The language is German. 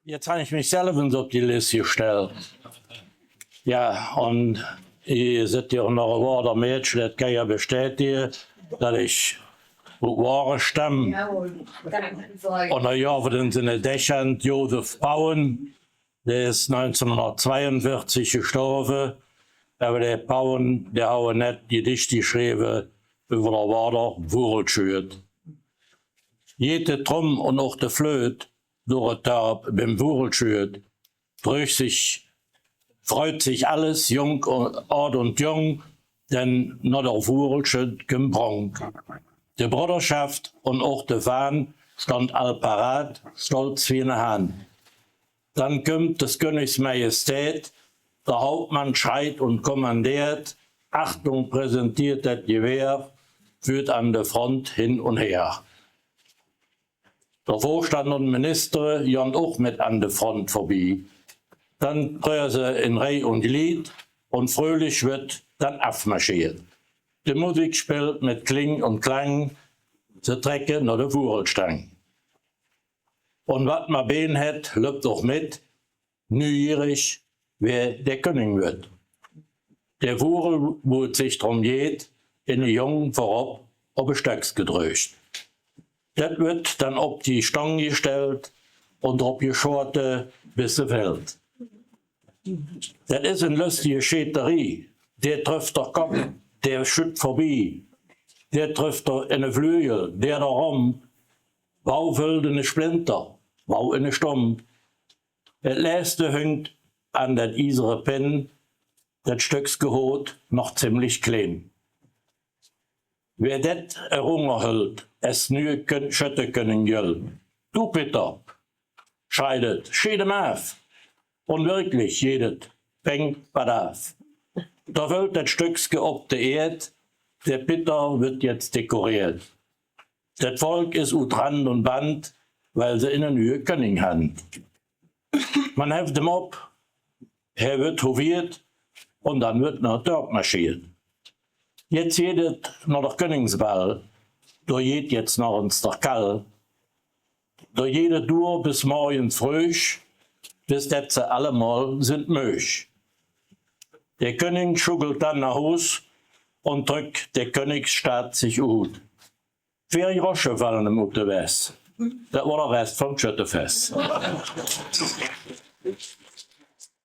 Jetzt habe ich mich selber auf die Liste gestellt. Ja, und ich seid ja noch ein Wort Mädchen, das kann ja bestätigen, dass ich wahre Stamm. Und dann ja, wir sind in Dächern Josef Pauen, der ist 1942 gestorben. Aber der Pauen, der hat nicht Gedichte geschrieben über der Wader Wurelschürt. Jede Tromm und auch der Flöt durch Tag beim Wurelschürt freut sich alles, jung und alt und jung, denn nur der Wurelschürt gebrannt. Die Bruderschaft und auch der Wahn stand all parat, stolz wie eine Hand. Dann kommt des Königs Majestät, der Hauptmann schreit und kommandiert, Achtung, präsentiert das Gewehr, führt an der Front hin und her. Der Vorstand und Minister gehen auch mit an der Front vorbei. Dann drehen sie in Reihe und Glied und fröhlich wird dann aufmarschiert. Die Musik spielt mit Kling und Klang, sie trecken nach der Wurelstang. Und was man been hat, läuft auch mit, neugierig, wer der König wird. Der Wurel, wo es sich drum geht, in den Jungen vorab auf ein Stöcks gedröcht. Das wird dann auf die Stange gestellt und auf die Schorte bis sie fällt. Das ist eine lustige Schäterie. Der trifft der Kopf, der schütt vorbei. Der trifft der in den Flügel, der da rum. Bau füllt in Splinter, bau in Stumm. Das letzte hängt an das isere Pen, das Stücks gehot noch ziemlich klein. Wer das errungen hält, es nü schütte können göll. Du Peter, scheidet, schiedem auf. Und wirklich, jedet, fängt badaf. Da wird das Stücks geobte Erd, der Peter wird jetzt dekoriert. Das Volk ist utrand und band, weil sie in der Nähe König haben. Man heft ihm ab, er wird hoviert und dann wird nach dort marschiert. Jetzt jedet nach der Königsball, da geht jetzt noch ins der Kall. Da jedet durch bis morgens früh, bis das sie allemal sind möch. Der König schuggelt dann nach Haus und drückt der Königsstaat sich ut. 4 Rosche fallen im Unterwäs. Das war der Rest vom Schüttefest.